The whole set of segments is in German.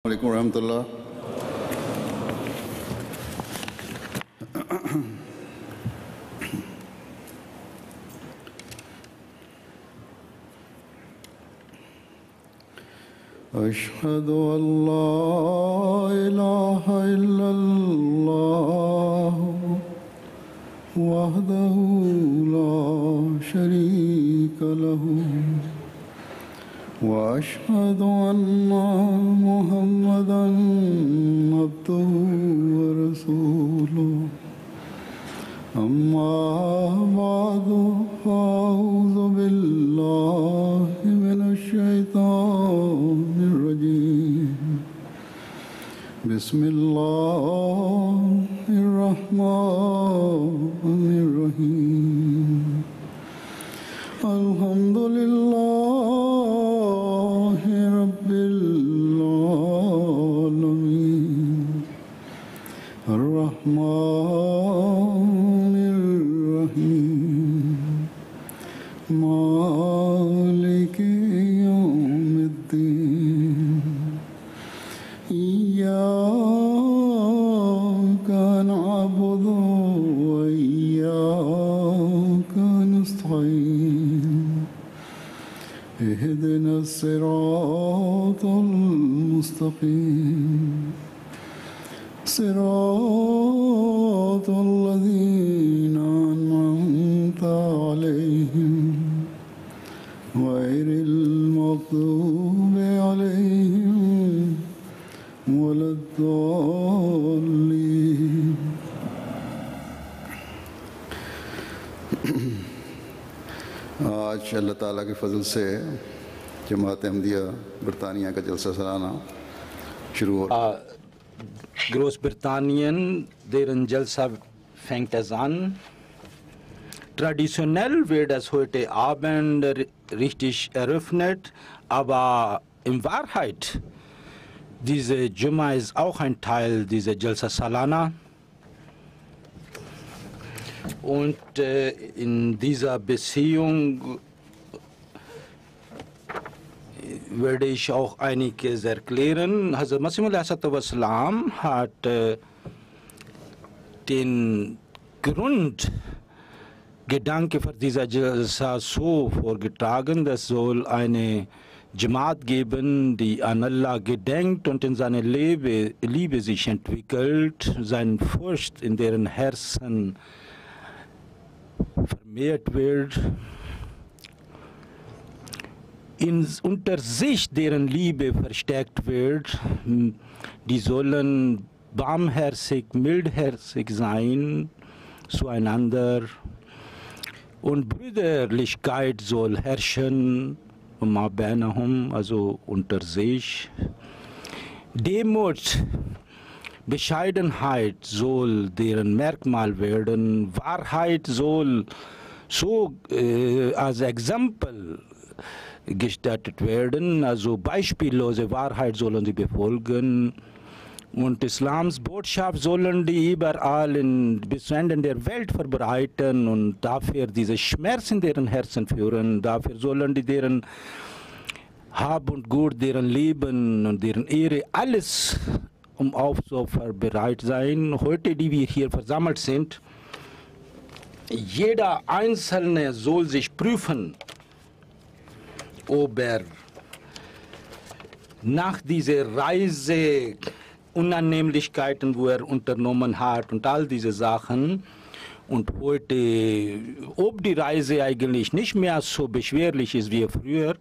Assalamualaikum warahmatullah. أشهد أن لا إله إلا الله وحده لا شريك له وأشهد أن محمدًا عبده ورسوله أما بعد فأعوذ بالله من الشيطان الرجيم بسم الله الرحمن الرحيم الحمد لله رب العالمين الرحمن الرحيم مالك يوم الدين إياك نعبد وإياك نستعين اهدنا الصراط المستقيم صراط الذين أنعمت عليهم غير المغضوب عليهم ولا الضالين आज अल्लाह ताला के फजल से जमात अहमदिया बरतानिया का जलसा सालाना शुरू हो Großbritannien, deren Jalsa fängt es an. Traditionell wird es heute Abend richtig eröffnet, aber in Wahrheit, diese Jumma ist auch ein Teil dieser Jalsa Salana. Und in dieser Beziehung werde ich auch einiges erklären. Hazrat Masih Maud Wassalam hat den Grundgedanke für diese Jalsa so vorgetragen, dass soll eine Jamaat geben, die an Allah gedenkt und in seine Liebe sich entwickelt, seine Furcht in deren Herzen vermehrt wird, unter sich deren Liebe verstärkt wird. Die sollen barmherzig, mildherzig sein zueinander und Brüderlichkeit soll herrschen, also unter sich. Demut, Bescheidenheit soll deren Merkmal werden, Wahrheit soll so als Exempel gestattet werden, also beispiellose Wahrheit sollen sie befolgen und Islams Botschaft sollen die überall bis zu Ende der Welt verbreiten und dafür diese Schmerz in deren Herzen führen, dafür sollen die deren Hab und Gut, deren Leben und deren Ehre, alles aufzuopfern bereit sein. Heute, die wir hier versammelt sind, jeder Einzelne soll sich prüfen, ob er nach dieser Reise Unannehmlichkeiten, wo er unternommen hat und all diese Sachen, und heute, ob die Reise eigentlich nicht mehr so beschwerlich ist wie früher,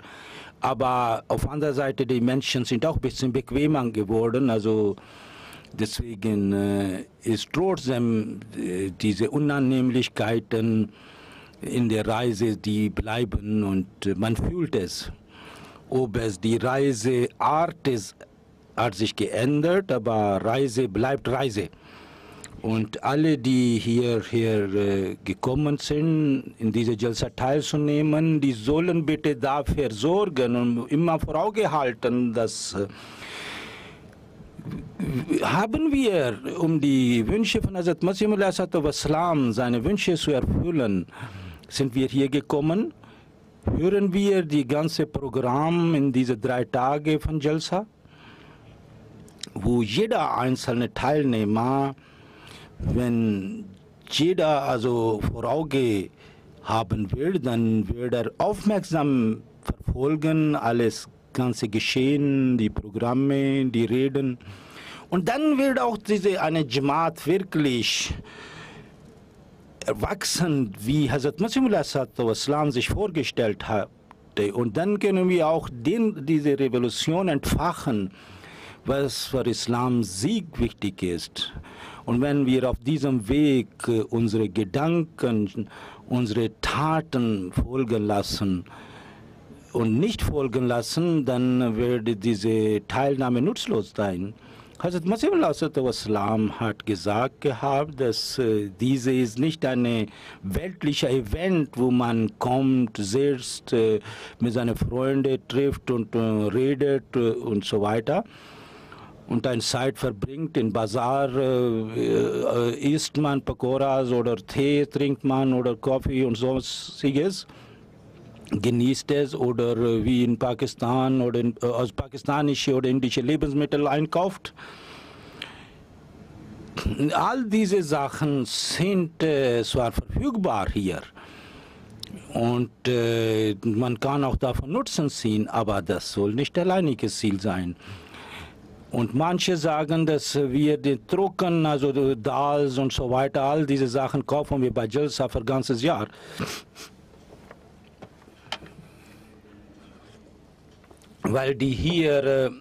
aber auf anderer Seite, die Menschen sind auch ein bisschen bequemer geworden, also deswegen ist trotzdem diese Unannehmlichkeiten in der Reise, die bleiben und man fühlt es. Ob es die Reiseart ist, hat sich geändert, aber Reise bleibt Reise. Und alle, die hier gekommen sind, in dieser Jalsa teilzunehmen, die sollen bitte dafür sorgen und immer vor Auge halten, dass haben wir, um die Wünsche von Hazrat Masih Maud Wassalam, seine Wünsche zu erfüllen, sind wir hier gekommen. Hören wir die ganze Programm in diese 3 Tage von Jalsa? wo jeder einzelne Teilnehmer, wenn jeder also vor Auge haben will, dann wird er aufmerksam verfolgen, alles ganze Geschehen, die Programme, die Reden. Und dann wird auch eine Jamaat wirklich erwachsen, wie Hazrat Masih Maud sich vorgestellt hatte. Und dann können wir auch diese Revolution entfachen, was für Islam Sieg wichtig ist. Und wenn wir auf diesem Weg unsere Gedanken, unsere Taten folgen lassen und nicht folgen lassen, dann wird diese Teilnahme nutzlos sein. Hazrat Masih Maud hat gesagt gehabt, dass diese ist nicht ein weltlicher Event, wo man kommt, sitzt, mit seinen Freunden trifft und redet und so weiter und eine Zeit verbringt. In Bazar isst man Pakoras oder Tee trinkt man oder Kaffee und sonstiges. Genießt es oder wie in Pakistan oder aus pakistanische oder indische Lebensmittel einkauft. All diese Sachen sind zwar verfügbar hier und man kann auch davon Nutzen ziehen, aber das soll nicht alleiniges Ziel sein. Und manche sagen, dass wir den Drucken, also Dals und so weiter, all diese Sachen kaufen wir bei Jalsa für ein ganzes Jahr. Weil die hier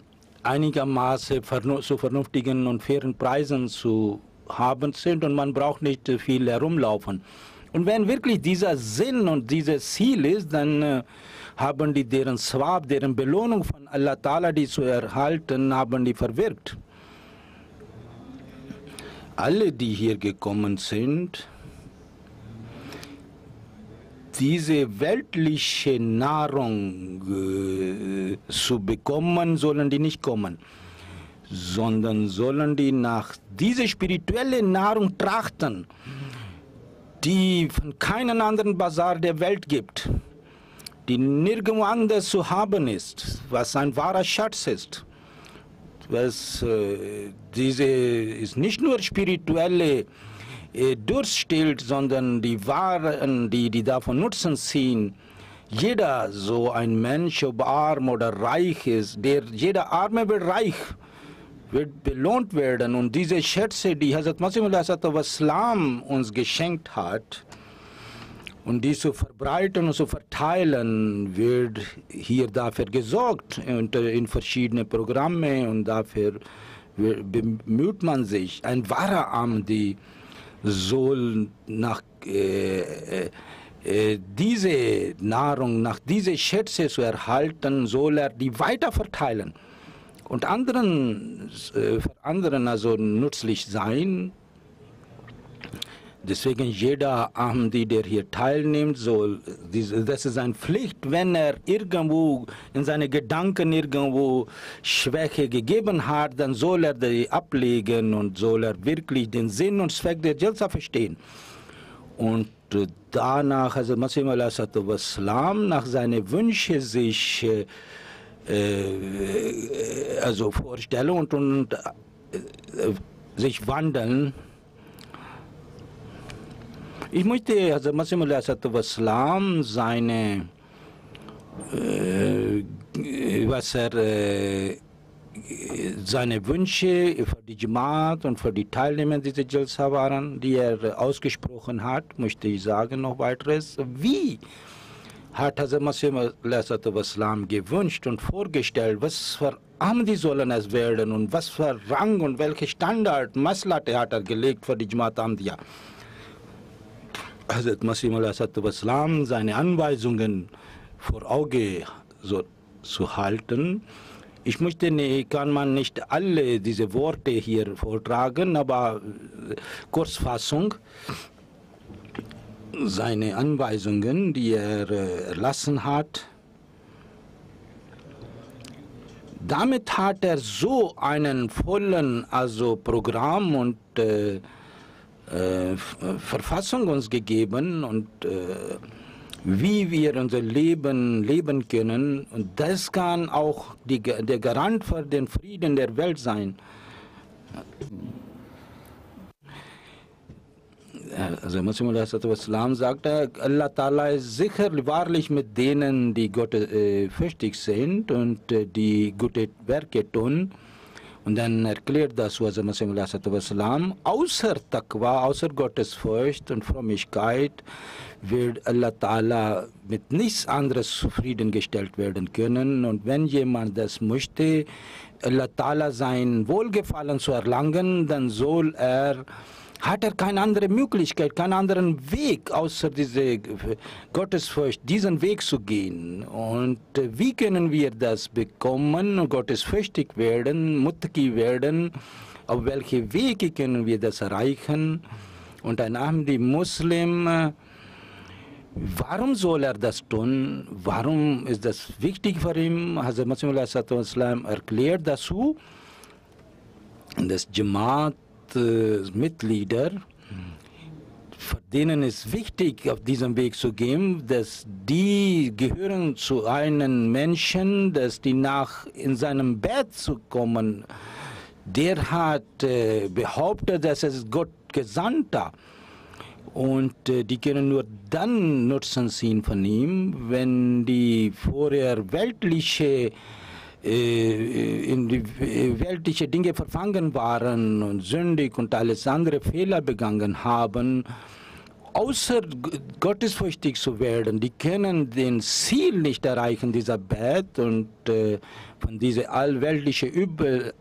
einigermaßen zu vernünftigen und fairen Preisen zu haben sind und man braucht nicht viel herumlaufen. Und wenn wirklich dieser Sinn und dieses Ziel ist, dann haben die deren Swab, deren Belohnung von Allah Ta'ala, die zu erhalten, haben die verwirkt. Alle, die hier gekommen sind, diese weltliche Nahrung zu bekommen, sollen die nicht kommen, sondern sollen die nach dieser spirituellen Nahrung trachten, die von keinem anderen Bazar der Welt gibt, die nirgendwo anders zu haben ist, was ein wahrer Schatz ist. Diese ist nicht nur spirituelle Durst stillt, sondern die Waren, die davon Nutzen ziehen. Jeder so ein Mensch, ob arm oder reich ist, jeder Arme wird reich, wird belohnt werden. Und diese Schätze, die Hazrat Masih Maud uns geschenkt hat, und die zu verbreiten und zu verteilen, wird hier dafür gesorgt in verschiedene Programme und dafür bemüht man sich. Ein wahrer Ahmadi soll nach diese Nahrung, nach diese Schätze zu erhalten, soll er die weiter verteilen und für anderen also nützlich sein. Deswegen jeder Ahmadi, der hier teilnimmt, das ist eine Pflicht, wenn er irgendwo in seine Gedanken irgendwo Schwäche gegeben hat, dann soll er die ablegen und soll er wirklich den Sinn und Zweck der Jalsa verstehen. Und danach, also Masih Maud nach seinen Wünschen sich also vorstellen und sich wandeln. Ich möchte Hazrat Masih Maud seine Wünsche für die Jamaat und für die Teilnehmer dieser Jalsa waren, die er ausgesprochen hat, möchte ich sagen noch weiteres. Wie hat Hazrat Masih Maud gewünscht und vorgestellt, was für Ahmadi sollen es werden und was für Rang und welche Standard, Maslate hat er gelegt für die Jamaat Ahmadiyya. Hazrat Masih Maud seine Anweisungen vor Auge zu halten. Ich kann man nicht alle diese Worte hier vortragen, aber Kurzfassung. Seine Anweisungen, die er erlassen hat, damit hat er so einen vollen Programm und Verfassung uns gegeben und wie wir unser Leben leben können. Und das kann auch der Garant für den Frieden der Welt sein. Also Muslim Islam sagt, Allah Ta'ala ist sicher wahrlich mit denen, die Gott fürchtig sind und die gute Werke tun. Und dann erklärt das Muslim Islam, außer Taqwa, außer Gottesfurcht und Frömmigkeit wird Allah Ta'ala mit nichts anderes zufriedengestellt werden können. Und wenn jemand das möchte, Allah Ta'ala sein Wohlgefallen zu erlangen, dann hat er keine andere Möglichkeit, keinen anderen Weg, außer diese Gottesfurcht, diesen Weg zu gehen. Und wie können wir das bekommen, gottesfürchtig werden, muttaqi werden? Auf welche Wege können wir das erreichen? Und ein Ahmadi Muslim, warum soll er das tun? Warum ist das wichtig für ihn? Hazrat Masih erklärt dazu, dass Jamaat Mitglieder, für denen es wichtig, auf diesem Weg zu gehen, dass die gehören zu einem Menschen, dass die in seinem Bett zu kommen, der hat behauptet, dass es Gott Gesandter und die können nur dann Nutzen ziehen von ihm, wenn die vorher weltliche in die weltliche Dinge verfangen waren und sündig und alles andere Fehler begangen haben, außer gottesfürchtig zu werden. Die können den Ziel nicht erreichen, dieser Bett, und von dieser allweltliche Übel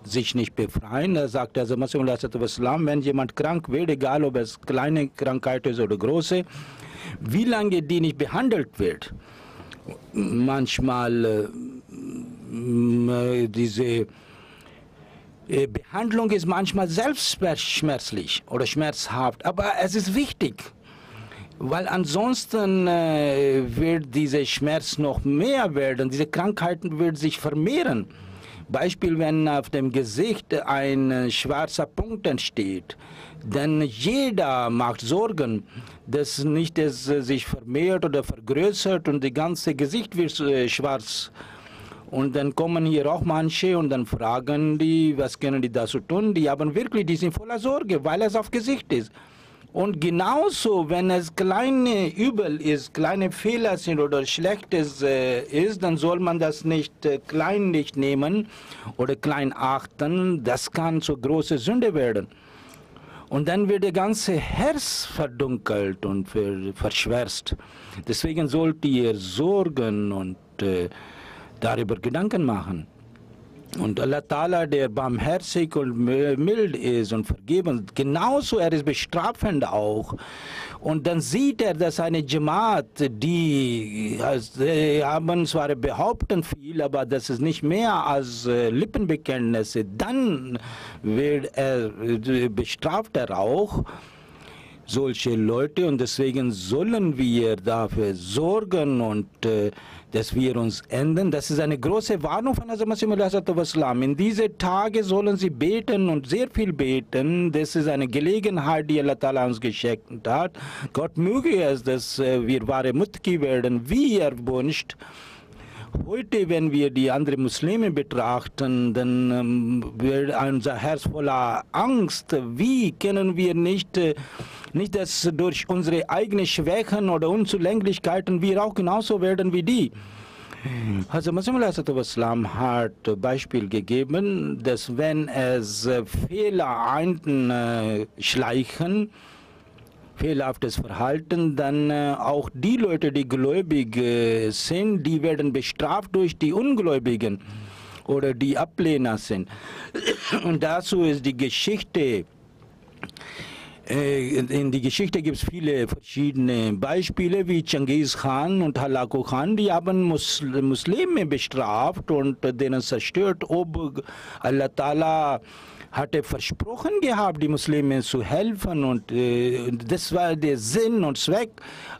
sich nicht befreien. Da sagt also Islam, wenn jemand krank wird, egal ob es kleine Krankheit ist oder große, wie lange die nicht behandelt wird. Manchmal diese Behandlung ist manchmal selbst schmerzlich oder schmerzhaft, aber es ist wichtig, weil ansonsten wird dieser Schmerz noch mehr werden, diese Krankheiten werden sich vermehren. Beispiel, wenn auf dem Gesicht ein schwarzer Punkt entsteht, denn jeder macht Sorgen, dass nicht es sich vermehrt oder vergrößert und das ganze Gesicht wird schwarz. Und dann kommen hier auch manche und dann fragen die, was können die dazu tun? Die sind voller Sorge, weil es auf Gesicht ist. Und genauso, wenn es kleine Übel ist, kleine Fehler sind oder Schlechtes ist, dann soll man das nicht kleinlich nehmen oder klein achten. Das kann zu große Sünde werden. Und dann wird der ganze Herz verdunkelt und verschwärzt. Deswegen sollt ihr sorgen und darüber Gedanken machen. Und Allah Ta'ala, der barmherzig und mild ist und vergebend, genauso er ist bestrafend auch. Und dann sieht er, dass eine Jamaat, die haben zwar behaupten viel, aber das ist nicht mehr als Lippenbekenntnisse, dann bestraft er auch solche Leute, und deswegen sollen wir dafür sorgen und dass wir uns ändern. Das ist eine große Warnung von Hazrat Masih Islam. In diese Tage sollen sie beten und sehr viel beten. Das ist eine Gelegenheit, die Allah Ta'ala uns geschenkt hat. Gott möge es, dass wir wahre Muttaqi werden, wie er wünscht. Heute, wenn wir die anderen Muslime betrachten, dann wird unser Herz voller Angst. Wie können wir nicht dass durch unsere eigenen Schwächen oder Unzulänglichkeiten wir auch genauso werden wie die? Also Masih Islam hat Beispiel gegeben, dass wenn es Fehler einschleichen, fehlerhaftes Verhalten, dann auch die Leute, die gläubig sind, die werden bestraft durch die Ungläubigen oder die Ablehner sind. Und dazu ist die Geschichte. In die Geschichte gibt es viele verschiedene Beispiele, wie Genghis Khan und Halaku Khan, die haben Muslime bestraft und denen zerstört, ob Allah Ta'ala hatte versprochen gehabt, die Muslime zu helfen, und das war der Sinn und Zweck.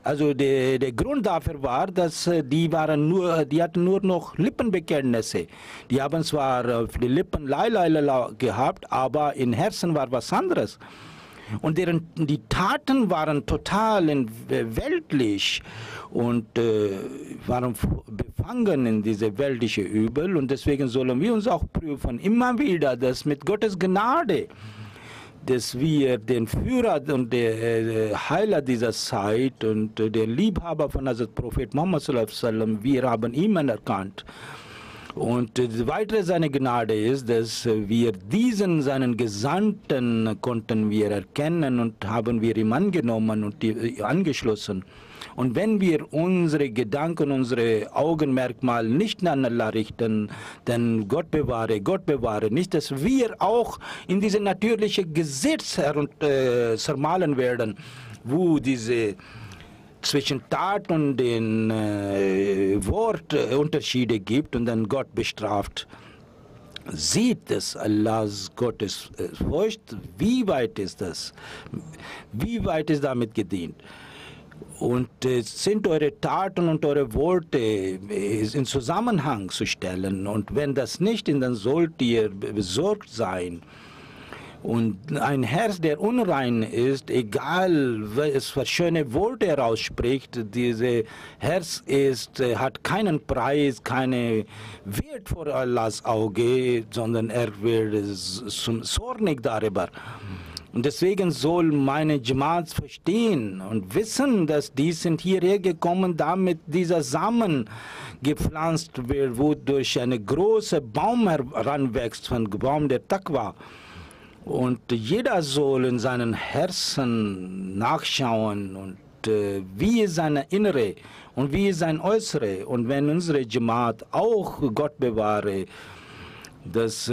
Also der Grund dafür war, dass die hatten nur noch Lippenbekenntnisse. Die haben zwar auf die Lippen La ilaha illallah gehabt, aber im Herzen war was anderes. Und die Taten waren total weltlich und waren befangen in diese weltliche Übel. Und deswegen sollen wir uns auch prüfen, immer wieder, dass mit Gottes Gnade, dass wir den Führer und den Heiler dieser Zeit und den Liebhaber von Hazrat Prophet Muhammad sallallahu alaihi wasallam, wir haben ihn erkannt. Und weitere seine Gnade ist, dass wir seinen Gesandten konnten wir erkennen und haben wir ihm angenommen und angeschlossen. Und wenn wir unsere Gedanken, unsere Augenmerkmal nicht an Allah richten, dann Gott bewahre, nicht, dass wir auch in diese natürliche Gesetz zermahlen werden, wo diese zwischen Tat und den Wort Unterschiede gibt und dann Gott bestraft. Sieht es Allahs Gottes Furcht? Wie weit ist das? Wie weit ist damit gedient? Und sind eure Taten und eure Worte in Zusammenhang zu stellen? Und wenn das nicht ist, dann sollt ihr besorgt sein. Und ein Herz, der unrein ist, egal was für schöne Worte er ausspricht, dieses Herz hat keinen Preis, keinen Wert vor Allahs Auge, sondern er wird zornig darüber. Und deswegen soll meine Jamaat verstehen und wissen, dass die sind hierher gekommen, damit dieser Samen gepflanzt wird, wodurch ein großer Baum heranwächst, von Baum der Taqwa. Und jeder soll in seinen Herzen nachschauen und wie ist seine Innere und wie ist sein Äußere. Und wenn unsere Jamaat auch Gott bewahre, dass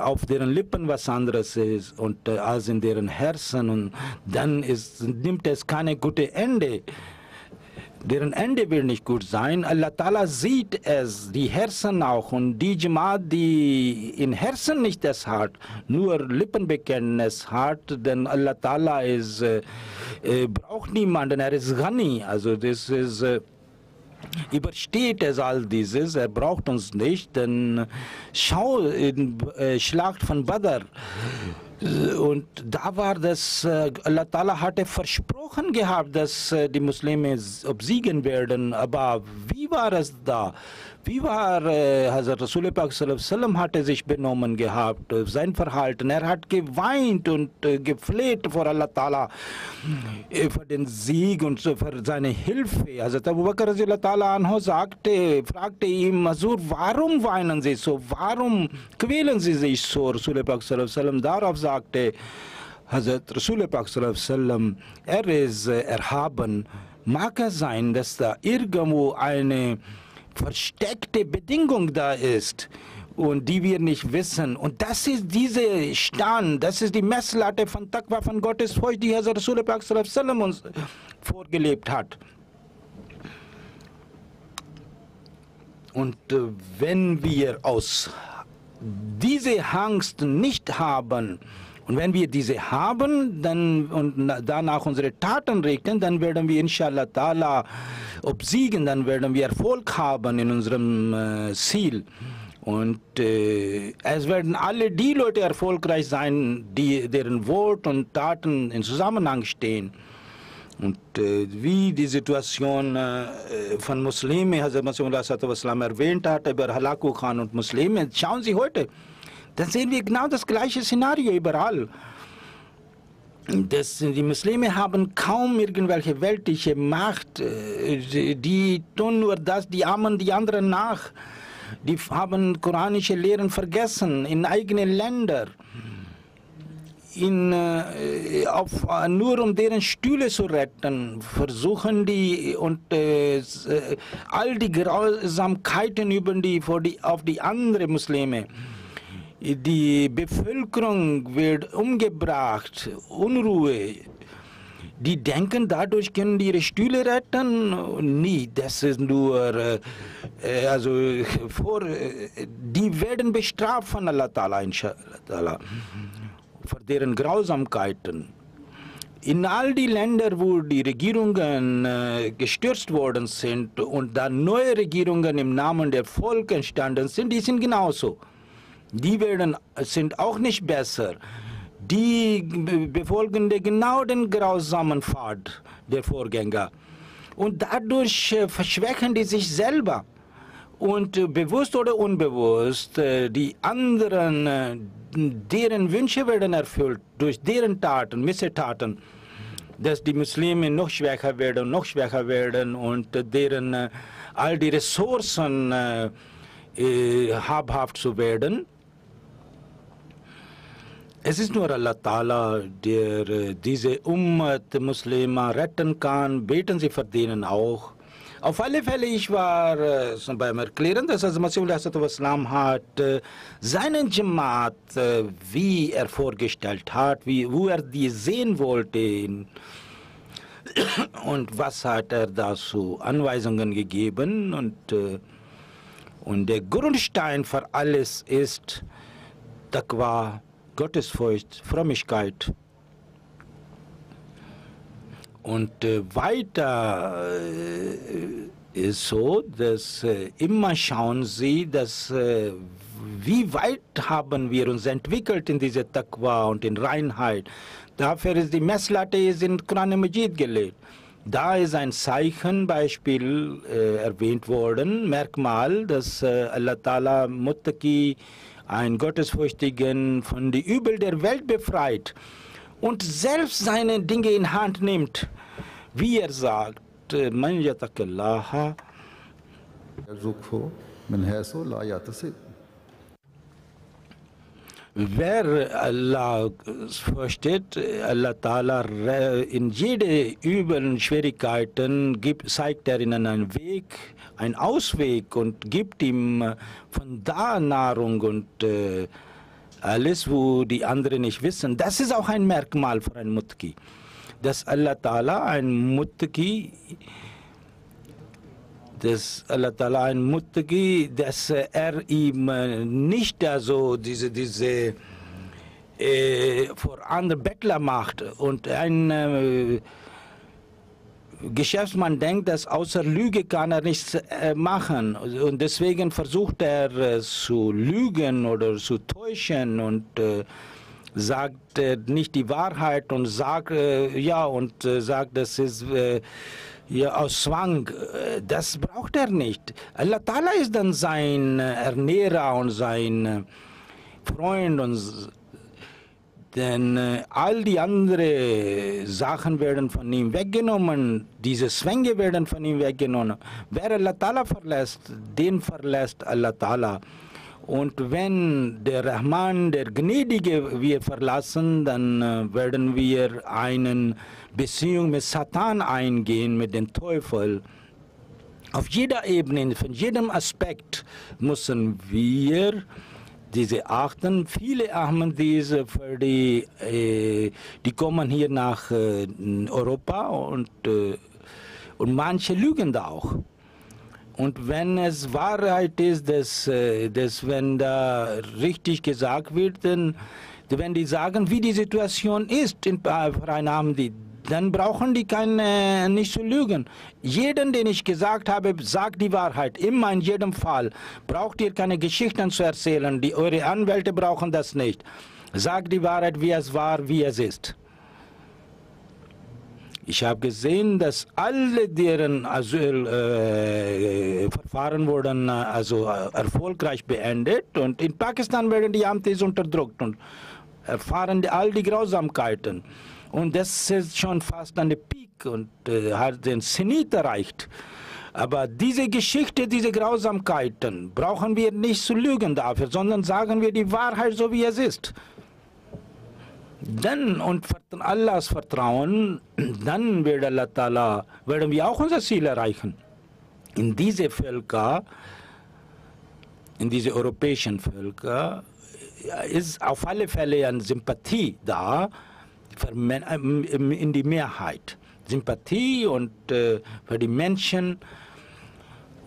auf deren Lippen was anderes ist und als in deren Herzen, und dann nimmt es keine gute Ende. Deren Ende will nicht gut sein. Allah Ta'ala sieht es, die Herzen auch. Und die Jamaat, die in Herzen nicht das hat, nur Lippenbekenntnis hat, denn Allah Ta'ala braucht niemanden, er ist Ghani. Also das ist, übersteht es all dieses, er braucht uns nicht. Denn schau in Schlacht von Badr. Und da war das, Allah Ta'ala hatte versprochen gehabt, dass die Muslime obsiegen werden, aber wie war es da? Wie war Hazrat Rasul Pak sallallahu alaihi wasallam hatte sich benommen gehabt, sein Verhalten? Er hat geweint und gefleht vor Allah Ta'ala für den Sieg und für seine Hilfe. Hazrat Abu Bakr Ta'ala anhu fragte ihm, Mazur, warum weinen Sie so? Warum quälen Sie sich so? Rasul Pak sallallahu alaihi wasallam darauf sagte Hazrat Rasul Pak sallallahu alaihi wasallam, er ist erhaben. Mag es sein, dass da irgendwo eine versteckte Bedingung da ist und die wir nicht wissen. Und das ist diese Stand, das ist die Messlatte von Taqwa, von Gottes Furcht, die Hazrat Rasul Pak sallallahu alaihi wasallam uns vorgelebt hat. Und wenn wir aus diese Angst nicht haben, und wenn wir diese haben dann, und danach unsere Taten richten, dann werden wir inshallah ta'ala obsiegen, dann werden wir Erfolg haben in unserem Ziel. Und es werden alle die Leute erfolgreich sein, deren Wort und Taten in Zusammenhang stehen. Und wie die Situation von Muslimen, Hazrat Masih Maud erwähnt hat, über Halaku Khan und Muslime, schauen Sie heute, dann sehen wir genau das gleiche Szenario überall. Die Muslime haben kaum irgendwelche weltliche Macht, die tun nur das, die ahmen die anderen nach. Die haben koranische Lehren vergessen in eigenen Ländern. Nur um deren Stühle zu retten, versuchen die und all die Grausamkeiten auf die anderen Muslime. Die Bevölkerung wird umgebracht, Unruhe. Die denken, dadurch können die ihre Stühle retten? Nie, das ist nur, die werden bestraft von Allah Ta'ala, inshallah, für deren Grausamkeiten. In all die Ländern, wo die Regierungen gestürzt worden sind und dann neue Regierungen im Namen der Volk entstanden sind, die sind genauso. Die sind auch nicht besser. die befolgen genau den grausamen Pfad der Vorgänger. Und dadurch verschwächen die sich selber. Und bewusst oder unbewusst, die anderen, deren Wünsche werden erfüllt durch deren Taten, Missetaten, dass die Muslime noch schwächer werden und deren all die Ressourcen habhaft zu werden. Es ist nur Allah Ta'ala, der diese Ummat Muslime retten kann. Beten Sie für denen auch. Auf alle Fälle, ich war beim Erklären, dass Masih Wassalam hat seinen Jamaat, wie er vorgestellt hat, wo er die sehen wollte und was hat er dazu Anweisungen gegeben. Und der Grundstein für alles ist Taqwa, Gottesfurcht, Frömmigkeit. Und weiter ist so, dass immer schauen Sie, dass wie weit haben wir uns entwickelt in dieser Taqwa und in Reinheit. Dafür ist die Messlatte in Quran Majid gelegt. Da ist ein Zeichenbeispiel erwähnt worden, Merkmal, dass Allah Ta'ala Muttaqi, ein Gottesfürchtigen, von den Übel der Welt befreit und selbst seine Dinge in Hand nimmt, wie er sagt, Man yattaqillaha yarzuqhu min haythu la yahtasib. Wer Allah versteht, Allah Ta'ala in jede üblen Schwierigkeiten zeigt er ihnen einen Weg, einen Ausweg und gibt ihm von da Nahrung und alles, wo die anderen nicht wissen. Das ist auch ein Merkmal für einen Muttaqi, dass Allah Ta'ala ein Muttaqi, dass er ihm nicht also diese vor anderen Bettler macht und ein Geschäftsmann denkt, dass außer Lüge kann er nichts machen und deswegen versucht er zu lügen oder zu täuschen und sagt nicht die Wahrheit und sagt sagt, das ist ja, aus Zwang. Das braucht er nicht. Allah Ta'ala ist dann sein Ernährer und sein Freund denn all die anderen Sachen werden von ihm weggenommen, diese Zwänge werden von ihm weggenommen. Wer Allah Ta'ala verlässt, den verlässt Allah Ta'ala. Und wenn der Rahman, der Gnädige, wir verlassen, dann werden wir eine Beziehung mit Satan eingehen, mit dem Teufel. Auf jeder Ebene, von jedem Aspekt müssen wir diese achten. Viele Ahmadis, die kommen hier nach Europa und manche lügen da auch. Und wenn es Wahrheit ist, dass wenn da richtig gesagt wird, wenn die sagen, wie die Situation ist für einen Ahmadi, dann brauchen die nicht zu lügen. Jeden, den ich gesagt habe, sagt die Wahrheit, immer in jedem Fall. Braucht ihr keine Geschichten zu erzählen, eure Anwälte brauchen das nicht. Sagt die Wahrheit, wie es war, wie es ist. Ich habe gesehen, dass alle deren Asylverfahren wurden erfolgreich beendet und in Pakistan werden die Ahmadis unterdrückt und erfahren all die Grausamkeiten. Und das ist schon fast an der Peak und hat den Zenit erreicht. Aber diese Geschichte, diese Grausamkeiten, brauchen wir nicht zu lügen dafür, sondern sagen wir die Wahrheit so, wie es ist. Dann und Allahs Vertrauen, dann wird Allah Ta'ala, werden wir auch unser Ziel erreichen. In diese Völker, in diese europäischen Völker, ist auf alle Fälle eine Sympathie da, in die Mehrheit. Sympathie und für die Menschen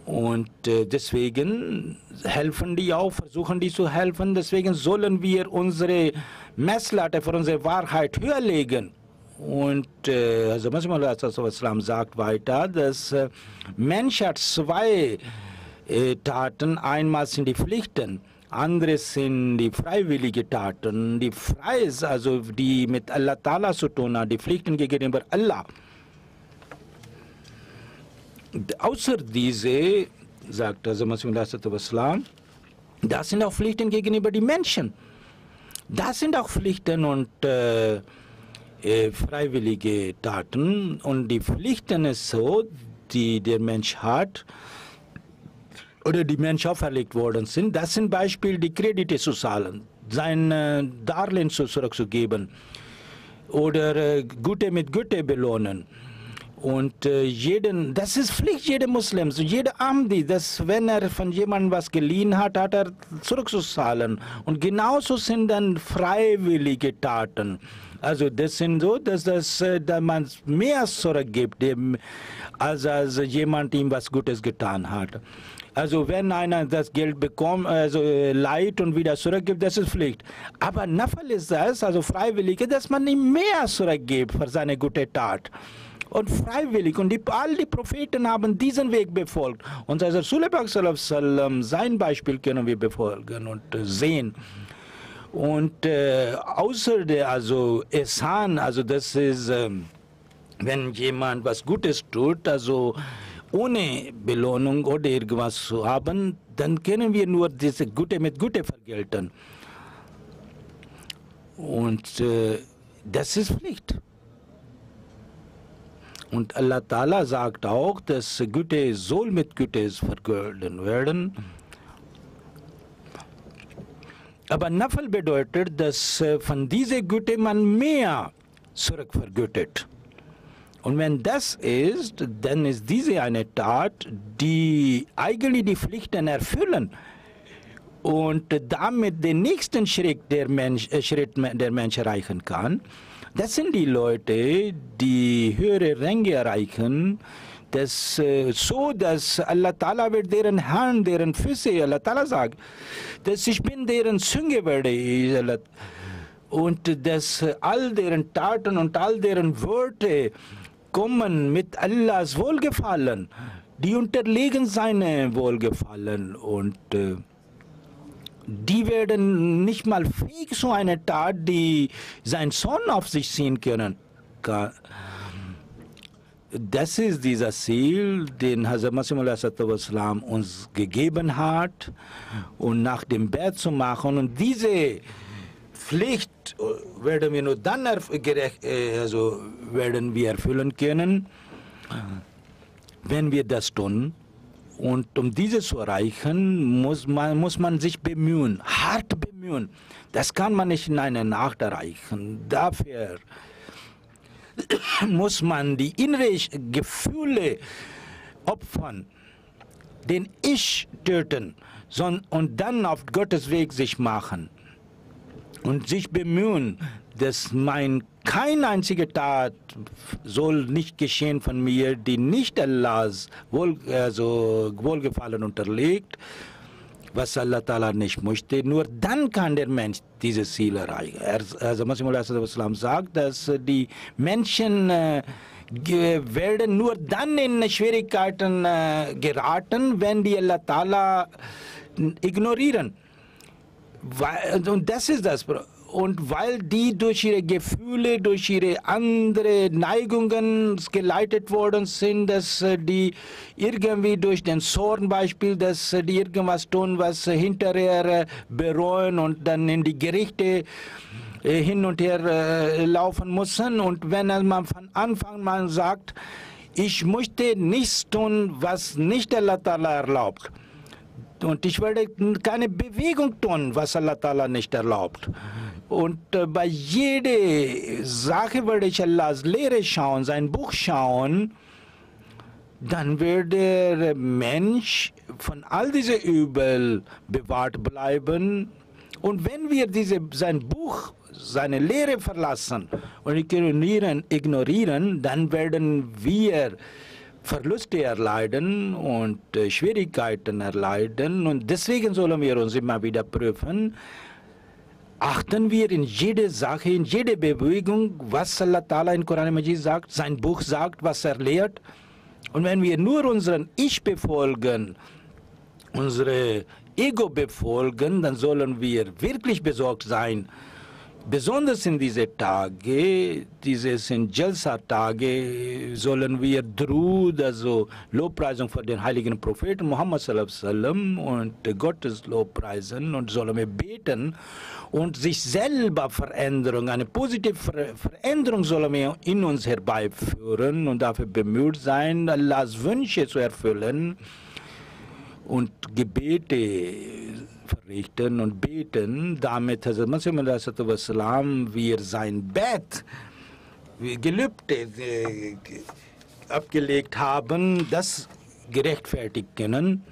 und deswegen helfen die auch, versuchen die zu helfen. Deswegen sollen wir unsere Messlatte für unsere Wahrheit höher legen. Und also Masih sagt weiter, dass Mensch hat zwei Taten. Einmal sind die Pflichten. andere sind die freiwillige Taten, die frei ist, also die mit Allah Ta'ala zu tun haben, die Pflichten gegenüber Allah. Außer diese, sagt Hazrat Masih, das sind auch Pflichten gegenüber den Menschen. Das sind auch Pflichten und freiwillige Taten. Und die Pflichten ist so, die der Mensch hat oder die Menschen auferlegt worden sind. Das sind Beispiel die Kredite zu zahlen, sein Darlehen zurückzugeben oder Gute mit Gute belohnen. Und das ist Pflicht jeder Muslims, jeder Ahmadi, dass wenn er von jemandem was geliehen hat, hat er zurückzuzahlen. Und genauso sind dann freiwillige Taten. Also das sind so, dass man mehr zurückgibt, als jemand ihm was Gutes getan hat. Also wenn einer das Geld bekommt, also leiht und wieder zurückgibt, das ist Pflicht. Aber Nafal ist das, also Freiwillige, dass man ihm mehr zurückgibt für seine gute Tat. Und freiwillig. Und all die Propheten haben diesen Weg befolgt. Und als Rasulullah sein Beispiel können wir befolgen und sehen. Und außer der, also Ihsan, also das ist, wenn jemand was Gutes tut, also ohne Belohnung oder irgendwas zu haben, dann können wir nur diese Gute mit Gute vergelten. Und das ist Pflicht. Und Allah Ta'ala sagt auch, dass Güte soll mit Güte vergolten werden. Aber Nafal bedeutet, dass von dieser Güte man mehr zurückvergütet. Und wenn das ist, dann ist diese eine Tat, die eigentlich die Pflichten erfüllen und damit den nächsten Schritt der Mensch erreichen kann. Das sind die Leute, die höhere Ränge erreichen, dass Allah Ta'ala wird deren Hand, deren Füße, Allah Ta'ala sagt, dass ich bin deren Zunge werde und dass all deren Taten und all deren Worte kommen mit Allahs Wohlgefallen, die unterlegen seine Wohlgefallen und die werden nicht mal fähig zu einer Tat, die sein Sohn auf sich ziehen können. Das ist dieser Ziel, den Hazrat Masih uns gegeben hat, und nach dem Bett zu machen. Und diese Pflicht werden wir nur dann werden wir erfüllen können, wenn wir das tun. Und um dieses zu erreichen, muss man sich bemühen, hart bemühen. Das kann man nicht in einer Nacht erreichen. Dafür muss man die inneren Gefühle opfern, den Ich töten und dann auf Gottes Weg sich machen und sich bemühen, dass keine einzige Tat soll nicht geschehen von mir, die nicht Allahs Wohlgefallen unterliegt, was Allah Ta'ala nicht möchte. Nur dann kann der Mensch dieses Ziel erreichen. Also Masih sagt, dass die Menschen werden nur dann in Schwierigkeiten geraten, wenn die Allah Ta'ala ignorieren. Und das ist das. Und weil die durch ihre Gefühle, durch ihre anderen Neigungen geleitet worden sind, dass die irgendwie durch den Zorn Beispiel, dass die irgendwas tun, was hinterher bereuen und dann in die Gerichte hin und her laufen müssen. Und wenn man von Anfang an sagt, ich möchte nichts tun, was nicht Allah Ta'ala erlaubt. Und ich werde keine Bewegung tun, was Allah Ta'ala nicht erlaubt. Und bei jeder Sache werde ich Allahs Lehre schauen, sein Buch schauen, dann wird der Mensch von all diesen Übel bewahrt bleiben. Und wenn wir sein Buch, seine Lehre verlassen und ignorieren, dann werden wir Verluste erleiden und Schwierigkeiten erleiden. Und deswegen sollen wir uns immer wieder prüfen, achten wir in jede Sache, in jede Bewegung, was Allah Ta'ala in Koran Majid sagt, sein Buch sagt, was er lehrt. Und wenn wir nur unseren Ich befolgen, unsere Ego befolgen, dann sollen wir wirklich besorgt sein. Besonders in diese Tage, diese sind Jalsa-Tage, sollen wir Drud, also Lobpreisung für den heiligen Propheten Muhammad sallallahu alaihi wasallam und Gottes Lobpreisen und sollen wir beten und sich selber Veränderung, eine positive Veränderung sollen wir in uns herbeiführen und dafür bemüht sein, Allahs Wünsche zu erfüllen und Gebete verrichten und beten, damit Hazrat Masih Wassalam wir sein Bett, Gelübde abgelegt haben, das gerechtfertigt können.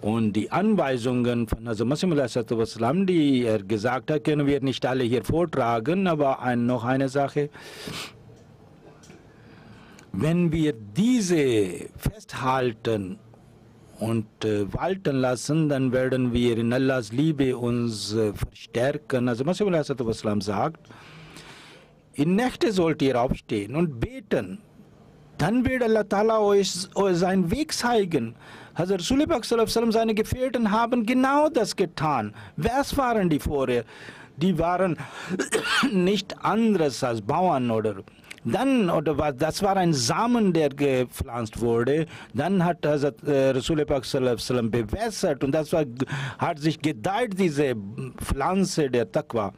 Und die Anweisungen von Hazrat Masih Wassalam, die er gesagt hat, können wir nicht alle hier vortragen, aber noch eine Sache. Wenn wir diese festhalten und walten lassen, dann werden wir in Allahs Liebe uns verstärken. Also Masih Wassalam sagt, in Nächte sollt ihr aufstehen und beten. Dann wird Allah Ta'ala euch seinen Weg zeigen. Hazrat Rasulullah sallallahu alaihi wasallam, seine Gefährten haben genau das getan. Was waren die vorher? Die waren nicht anderes als Bauern das war ein Samen, der gepflanzt wurde. Dann hat Rasulullah sallallahu alaihi wasallam bewässert und hat sich gedeiht, diese Pflanze der Taqwa.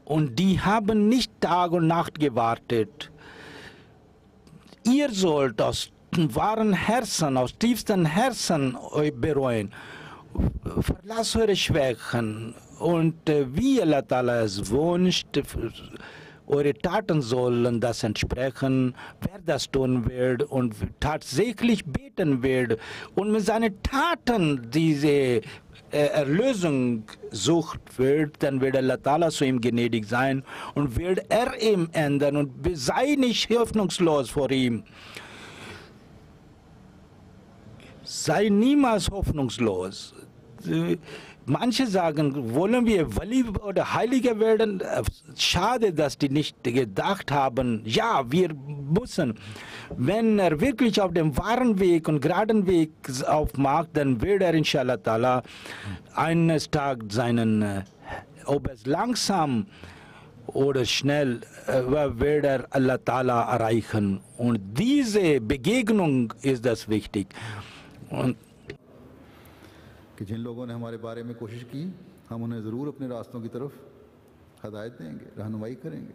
Und die haben nicht Tag und Nacht gewartet. Ihr sollt aus wahren Herzen, aus tiefsten Herzen euch bereuen. Verlasst eure Schwächen und wie Allah Ta'ala es wünscht, eure Taten sollen das entsprechen, wer das tun wird und tatsächlich beten wird und mit seinen Taten diese Erlösung sucht wird, dann wird Allah Ta'ala zu ihm gnädig sein und wird er ihm ändern und sei nicht hoffnungslos vor ihm. Sei niemals hoffnungslos. Manche sagen, wollen wir Wali oder Heiliger werden? Schade, dass die nicht gedacht haben, ja, wir müssen. Wenn er wirklich auf dem wahren Weg und geraden Weg aufmacht, dann wird er inshallah Ta'ala eines Tages seinen, ob es langsam oder schnell, wird er Allah Ta'ala erreichen. Und diese Begegnung ist das wichtig. Und कि जिन लोगों ने हमारे बारे में कोशिश की, हम उन्हें ज़रूर अपने रास्तों की तरफ हदायत देंगे, रहनुमाई करेंगे।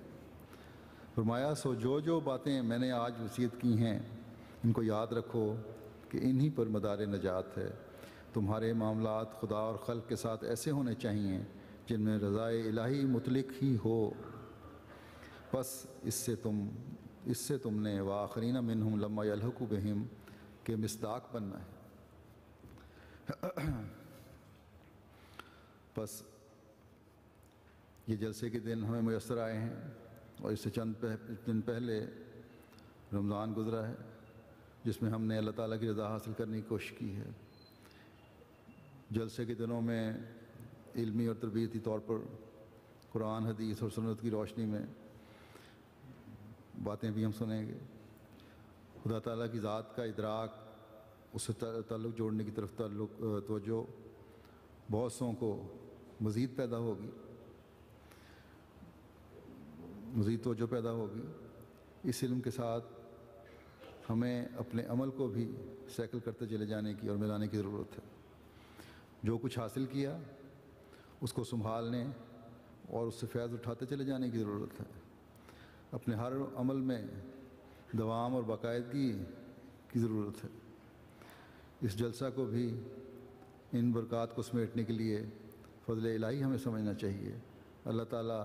फरमाया, सो जो बातें मैंने आज वसीयत की हैं, इनको याद रखो कि इन्हीं पर मदार नजात है। तुम्हारे मामलात खुदा और खल्क के साथ ऐसे होने चाहिए जिनमें रज़ाए इलाही मुतलिक ही हो। बस इससे तुमने वाखरीन मिनहुम लम्मा यलहकु बिहिम के मिस्दाक बनना है। बस ये जलसे के दिन हमें मुयस्सर आए हैं और इससे चंद दिन पहले रमज़ान गुज़रा है, जिसमें हमने अल्लाह ताला की रज़ा हासिल करने की कोशिश की है। जलसे के दिनों में इल्मी और तरबियती तौर पर कुरान, हदीस और सुन्नत की रोशनी में बातें भी हम सुनेंगे। खुदा ताला की ज़ात का इदराक, उससे ताल्लुक़ जोड़ने की तरफ तवज्जो बहुत सौ को मज़ीद पैदा होगी, मज़ीद तवज्जो पैदा होगी। इस इल्म के साथ हमें अपने अमल को भी सैकल करते चले जाने की और मिलाने की ज़रूरत है। जो कुछ हासिल किया उसको संभालने और उससे फैज़ उठाते चले जाने की ज़रूरत है। अपने हर अमल में दवाम और बाकायदगी की ज़रूरत है। इस जलसा को भी, इन बरक़ात को समेटने के लिए फ़ज़ल इलाही हमें समझना चाहिए। अल्लाह ताला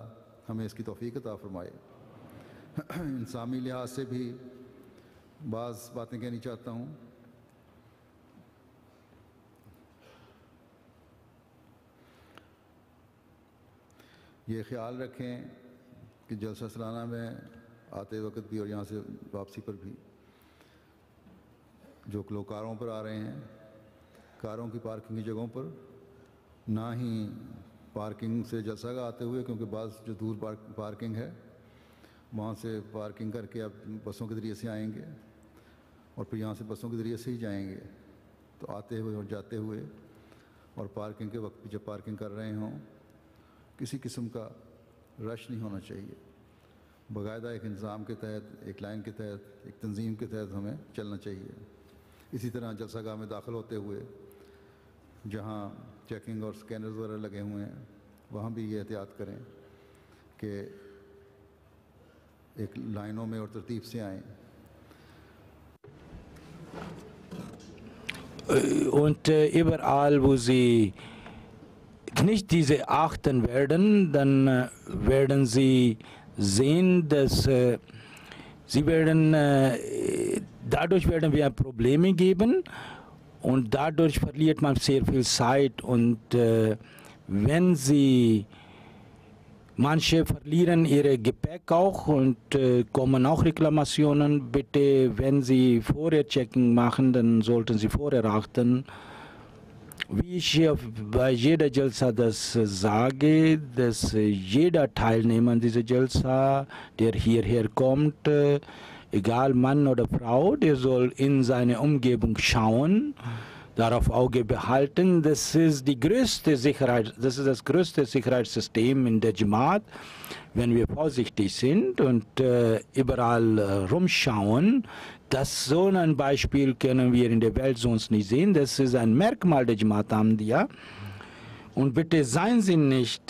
हमें इसकी तौफ़ीक़ अता फ़रमाए। इंसानी लिहाज से भी बाज़ बातें कहनी चाहता हूँ। ये ख्याल रखें कि जलसा सालाना में आते वक्त भी और यहाँ से वापसी पर भी जो लोग कारों पर आ रहे हैं, कारों की पार्किंग की जगहों पर ना ही पार्किंग से जलसा का आते हुए, क्योंकि बाज़ जो दूर पार्किंग है वहाँ से पार्किंग करके आप बसों के ज़रिए से आएंगे और फिर यहाँ से बसों के ज़रिए से ही जाएंगे। तो आते हुए और जाते हुए और पार्किंग के वक्त भी जब पार्किंग कर रहे हों किसी किस्म का रश नहीं होना चाहिए। बाकायदा एक इंतज़ाम के तहत, एक लाइन के तहत, एक तंजीम के तहत हमें चलना चाहिए। इसी तरह जलसागाह में दाखिल होते हुए जहाँ चेकिंग और स्कैनर्स वगैरह लगे हुए हैं वहाँ भी ये एहतियात करें कि एक लाइनों में और तरतीब से आएँ। Und überall, wo sie nicht diese achten werden, dann werden sie sehen, dass sie werden, dadurch werden wir Probleme geben und dadurch verliert man sehr viel Zeit. Und wenn sie, manche verlieren ihr Gepäck auch und kommen auch Reklamationen. Bitte, wenn Sie vorher Checking machen, dann sollten Sie vorher achten. Wie ich hier bei jeder Jalsa das sage, dass jeder Teilnehmer an dieser Jalsa, der hierher kommt, egal Mann oder Frau, der soll in seine Umgebung schauen, darauf Auge behalten. Das ist die größte Sicherheit, das ist das größte Sicherheitssystem in der Jamaat, wenn wir vorsichtig sind und überall rumschauen. Das so ein Beispiel können wir in der Welt sonst nicht sehen. Das ist ein Merkmal der Jamaat Ahmadiyya. Und bitte seien Sie nicht,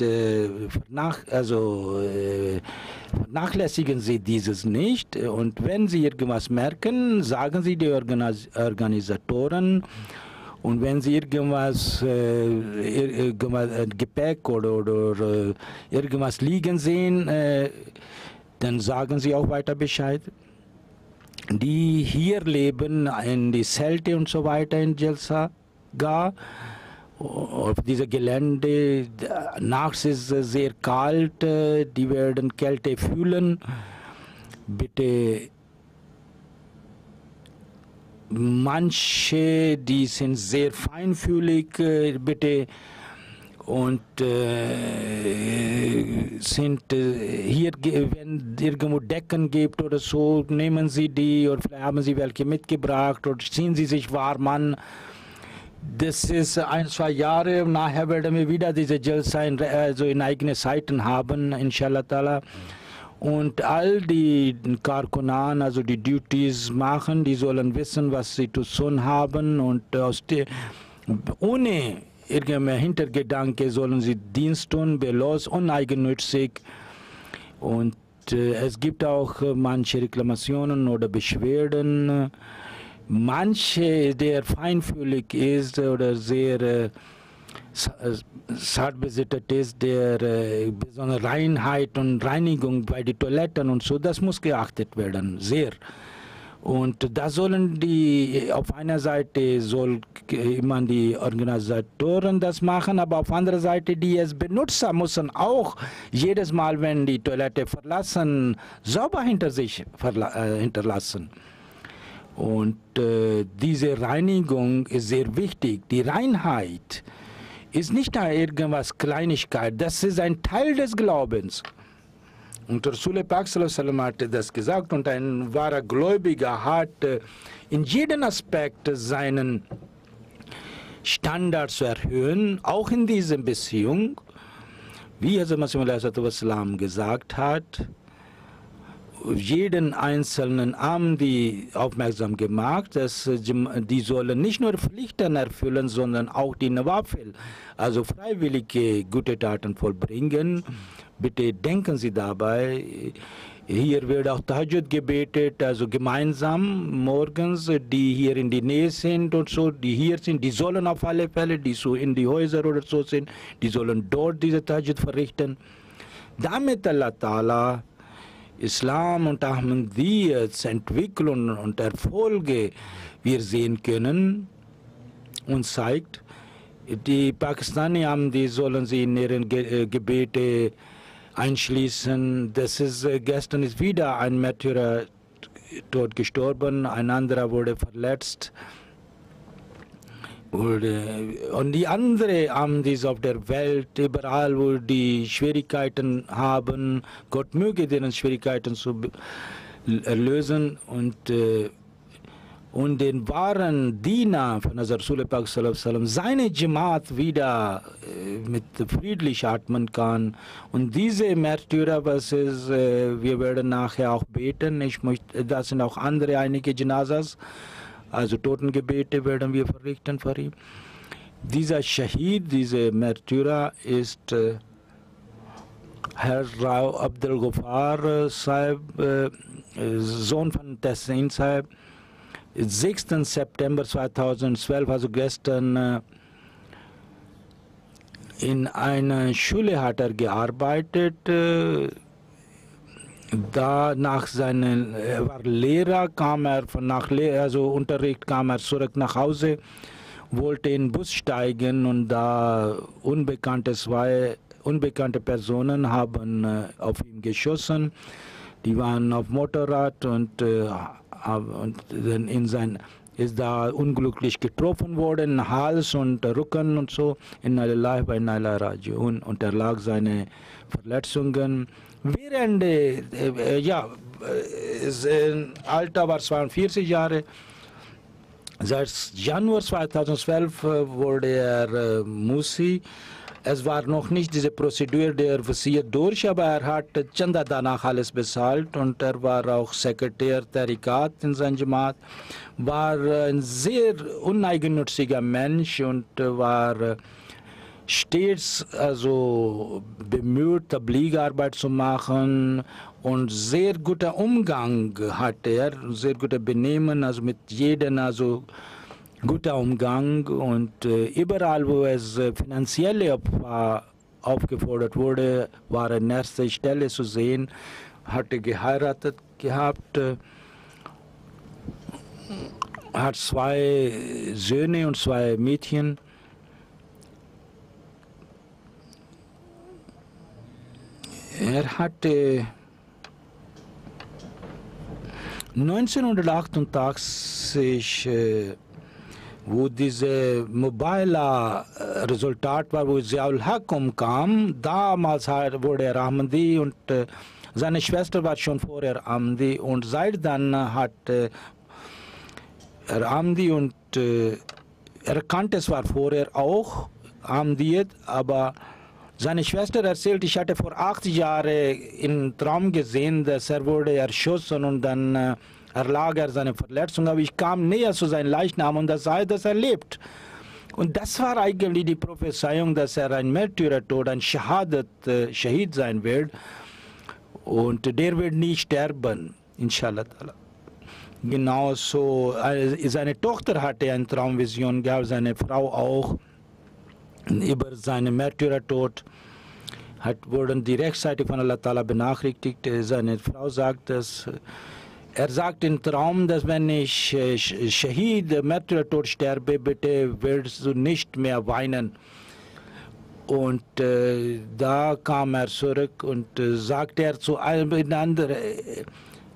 vernachlässigen Sie dieses nicht. Und wenn Sie irgendwas merken, sagen Sie die Organisatoren. Und wenn Sie irgendwas Gepäck oder irgendwas liegen sehen, dann sagen Sie auch weiter Bescheid. Die hier leben in die Zelte und so weiter in Jalsagar, auf diesem Gelände, nachts ist es sehr kalt, die werden Kälte fühlen. Bitte, manche, die sind sehr feinfühlig, bitte, und sind hier, wenn irgendwo Decken gibt oder so, nehmen Sie die oder vielleicht haben Sie welche mitgebracht oder ziehen Sie sich warm an. Das ist 1-2 Jahre, nachher werden wir wieder diese Jalsa also in eigene Seiten haben, inshallah ta'ala. Und all die Karkunan, also die Duties machen, die sollen wissen, was sie zu tun haben und ohne irgendein Hintergedanke sollen sie Dienst tun, belos, uneigennützig. Und es gibt auch manche Reklamationen oder Beschwerden. Manche, der feinfühlig ist oder sehr zartbesittert ist, der besondere Reinheit und Reinigung bei den Toiletten und so, das muss geachtet werden, sehr. Und da sollen die, auf einer Seite soll immer die Organisatoren das machen, aber auf anderer Seite die es Benutzer müssen auch jedes Mal, wenn die Toilette verlassen, sauber hinter sich hinterlassen. Und diese Reinigung ist sehr wichtig. Die Reinheit ist nicht irgendwas Kleinigkeit, das ist ein Teil des Glaubens. Und Rasul Pak hat das gesagt und ein wahrer Gläubiger hat in jedem Aspekt seinen Standard zu erhöhen, auch in dieser Beziehung, wie Hazrat Masih gesagt hat, jeden einzelnen Ahmadi aufmerksam gemacht, dass die sollen nicht nur Pflichten erfüllen, sondern auch die Nawafil, also freiwillige gute Taten vollbringen. Bitte denken Sie dabei, hier wird auch Tahajjud gebetet, also gemeinsam morgens, die hier in die Nähe sind und so, die hier sind, die sollen auf alle Fälle, die so in die Häuser oder so sind, die sollen dort diese Tahajjud verrichten. Damit Allah Ta'ala Islam und Ahmadiyyas Entwicklung und Erfolge wir sehen können und zeigt, die Pakistani Ahmadi sollen sie in ihren Gebete einschließen. Das ist, gestern ist wieder ein Märtyrer dort gestorben, ein anderer wurde verletzt. Und die anderen Ahmadis auf der Welt, überall, wo die Schwierigkeiten haben, Gott möge deren Schwierigkeiten zu lösen. und den wahren Diener von Rasul Pak sallallahu alaihi wasallam seine Jamaat wieder mit friedlich atmen kann. Und diese Märtyrer, was ist, wir werden nachher auch beten. Das sind auch andere einige Janazas, also Totengebete werden wir verrichten für ihn. Dieser Shahid, dieser Märtyrer ist Herr Rao Abdul Ghaffar Sahib, Sohn von Tessin Sahib. 6. September 2012, also gestern, in einer Schule hat er gearbeitet. Er war Lehrer, kam er also Unterricht, kam er zurück nach Hause, wollte in den Bus steigen und da unbekannte Personen haben auf ihn geschossen. Die waren auf Motorrad und dann ist da unglücklich getroffen worden, Hals und Rücken und so. Inna lillahi wa inna ilaihi raji'un, unterlag seine Verletzungen. Während sein Alter war 42 Jahre. Seit Januar 2012 wurde er Musi. Es war noch nicht diese Prozedur der Wasiyyat durch, aber er hat Chanda danach alles bezahlt und er war auch Sekretär Tariqat in seinem Jamaat, war ein sehr uneigennütziger Mensch und war stets also bemüht, Tabligh-Arbeit zu machen und sehr guter Umgang hatte er, sehr guter Benehmen, also mit jedem, also guter Umgang und überall, wo es finanziell aufgefordert wurde, war er an erster Stelle zu sehen, hatte geheiratet gehabt, hat 2 Söhne und 2 Mädchen. Er hatte 1988 wo diese mobile Resultat war, wo Ziaul Haq umkam, damals wurde er Ahmadi und seine Schwester war schon vorher Ahmadi und seit dann hat er Ahmadi und er kannte zwar vorher auch Ahmadiyat, aber seine Schwester erzählt, ich hatte vor 8 Jahren im Traum gesehen, dass er wurde erschossen und dann erlag er seine Verletzung, aber ich kam näher zu seinem Leichnam und das sei, dass er lebt. Und das war eigentlich die Prophezeiung, dass er ein Märtyrertod, ein Shahid sein wird und der wird nie sterben, inshallah. Genauso, seine Tochter hatte eine Traumvision gehabt, seine Frau auch, über seinen Märtyrertod wurden die rechtzeitig von Allah Ta'ala benachrichtigt. Seine Frau sagt, dass er sagt im Traum, dass wenn ich Shahid, Märtyrertod sterbe, bitte wirst du nicht mehr weinen. Und da kam er zurück und sagte er zu einem anderen,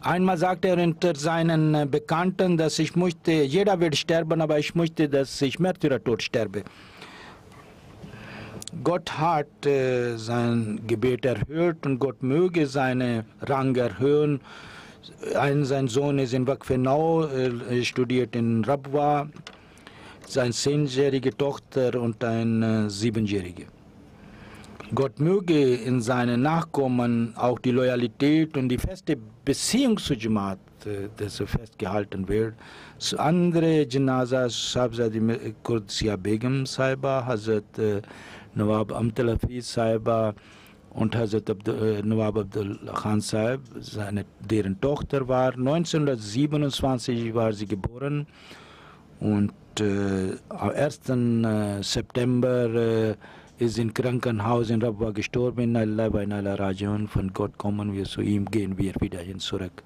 einmal sagte er unter seinen Bekannten, dass ich möchte, jeder wird sterben, aber ich möchte, dass ich Märtyrertod sterbe. Gott hat sein Gebet erhört und Gott möge seinen Rang erhöhen. Sein Sohn ist in Waqf-e-Nau, studiert in Rabwa, seine 10-jährige Tochter und eine 7-jährige. Gott möge in seinen Nachkommen auch die Loyalität und die feste Beziehung zu Jamaat, dass festgehalten wird. Zu anderen Janazas, Sahibzadi Qudsiya Begum Sahiba, Hazrat Nawab Amtal Hafiz Sahiba und Hazrat Nawab Abdul Khan Sahib, deren Tochter war. 1927 war sie geboren und am 1. September ist im Krankenhaus in Rabwa gestorben. Inna lillahi wa inna ilaihi raji'un. Von Gott kommen wir zu ihm, gehen wir wieder hin zurück.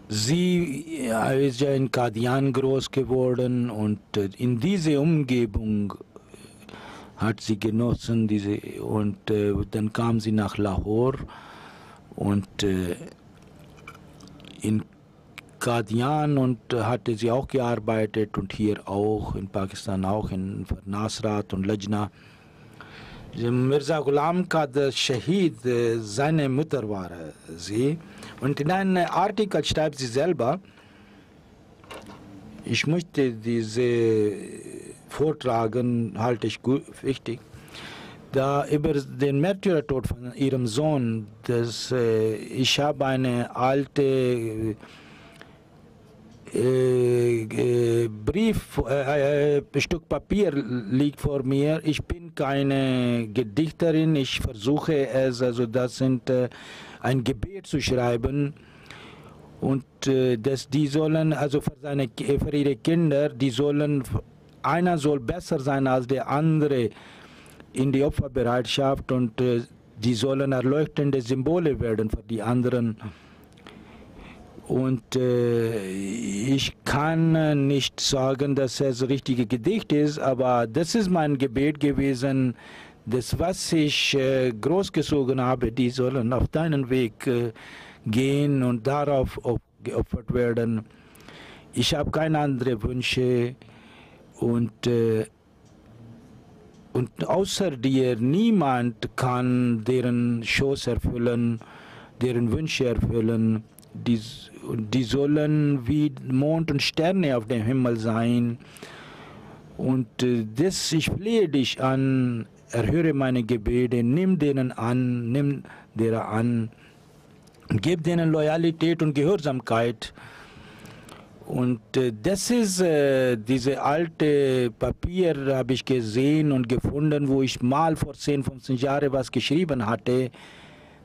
Sie ist ja in Qadian groß geworden und in diese Umgebung hat sie genossen, und dann kam sie nach Lahore und in Qadian und hatte sie auch gearbeitet und hier auch, in Pakistan auch, in Nasrat und Lajna. Mirza Ghulam Qadir Shahid, seine Mutter war sie. Und in einem Artikel schreibt sie selber, Ich möchte diese vortragen, halte ich gut, wichtig. Da über den Märtyrertod von ihrem Sohn, ich habe eine alte Stück Papier liegt vor mir. Ich bin keine Gedichterin, ich versuche es, also das sind ein Gebet zu schreiben. Und die sollen, also für ihre Kinder, einer soll besser sein als der andere in die Opferbereitschaft und die sollen erleuchtende Symbole werden für die anderen. Und ich kann nicht sagen, dass es das richtige Gedicht ist, aber das ist mein Gebet gewesen. Das, was ich großgezogen habe, die sollen auf deinen Weg gehen und darauf geopfert werden. Ich habe keine anderen Wünsche und außer dir niemand kann deren Schoß erfüllen, deren Wünsche erfüllen. Die sollen wie Mond und Sterne auf dem Himmel sein. Und ich flehe dich an, erhöre meine Gebete, nimm deren an, gib denen Loyalität und Gehorsamkeit. Und das ist diese alte Papier, habe ich gesehen und gefunden, wo ich mal vor 10, 15 Jahren was geschrieben hatte.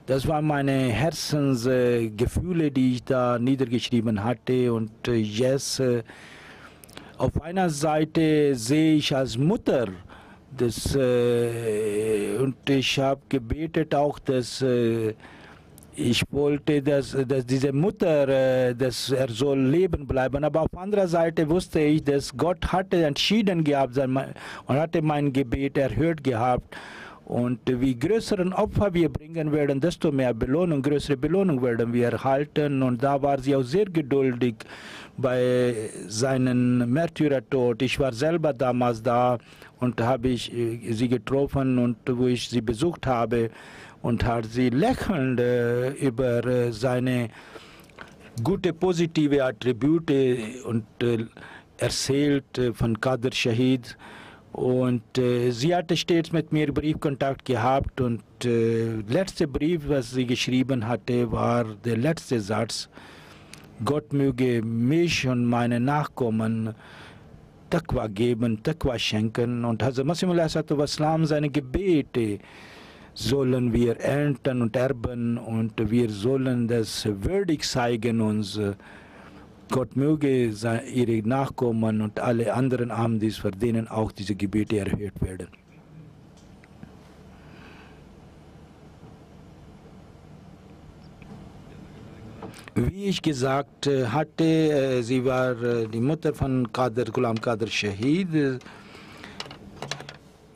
Das waren meine Herzensgefühle, die ich da niedergeschrieben hatte. Und jetzt auf einer Seite sehe ich als Mutter, und ich habe gebetet auch, dass ich wollte, dass diese Mutter, er soll leben bleiben. Aber auf anderer Seite wusste ich, dass Gott hatte entschieden gehabt und hatte mein Gebet erhört gehabt. Und wie größeren Opfer wir bringen werden, desto mehr Belohnung, größere Belohnung werden wir erhalten. Und da war sie auch sehr geduldig bei seinem Märtyrertod. Ich war selber damals da und habe ich sie getroffen und wo ich sie besucht habe und hat sie lächelnd über seine gute positive Attribute und erzählt von Qadr Shahid. Und sie hatte stets mit mir Briefkontakt gehabt und der letzte Brief, was sie geschrieben hatte, war der letzte Satz: Gott möge mich und meine Nachkommen Taqwa geben, Taqwa schenken. Und Hazrat Masih Wassalam, seine Gebete sollen wir ernten und erben und wir sollen das würdig zeigen uns. Gott möge ihre Nachkommen und alle anderen Ahmadis, für denen auch diese Gebete erhört werden. Wie ich gesagt hatte, sie war die Mutter von Ghulam Qadr Shahid.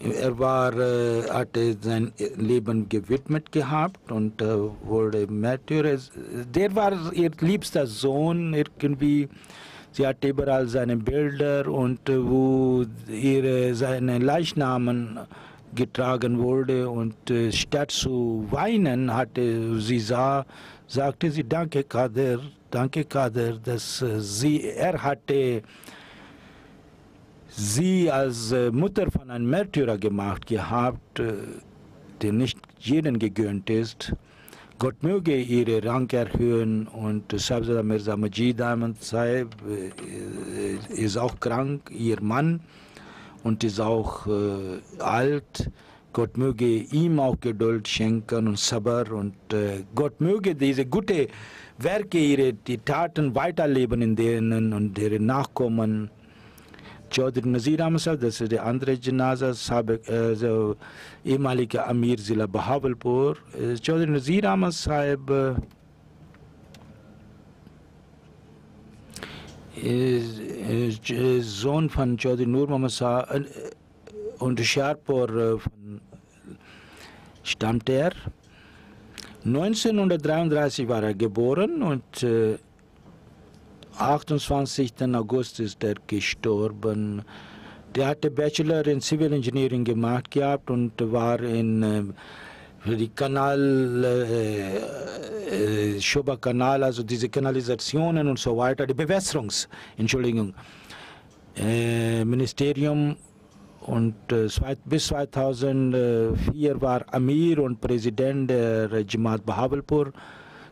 Hatte sein Leben gewidmet gehabt und wurde Märtyrer. Der war ihr liebster Sohn irgendwie. Sie hatte überall seine Bilder und wo seine Leichnamen getragen wurde und statt zu weinen sagte sie, danke Qadr, dass er hatte sie als Mutter von einem Märtyrer gemacht gehabt, der nicht jedem gegönnt ist. Gott möge ihre Rang erhöhen und Sahibzada Mirza Majid Ahmad Sahib ist auch krank, ihr Mann, und ist auch alt. Gott möge ihm auch Geduld schenken und Sabr und Gott möge diese guten Werke, die Taten weiterleben in denen und deren Nachkommen. Chaudhry Nazir Ahmad Sahib, das ist der andere Janaza, also ehemaliger Amir Zila Bahawalpur. Chaudhry Nazir Ahmad Sahib Sohn von Chaudhry Nur Muhammad Sahib und Sharpur stammt er. 1933 war er geboren und 28. August ist er gestorben. Der hatte Bachelor in Civil Engineering gemacht gehabt und war in die Shoba Kanal, also diese Kanalisationen und so weiter, die Entschuldigung, Ministerium und bis 2004 war Amir und Präsident der Jamaat Bahawalpur.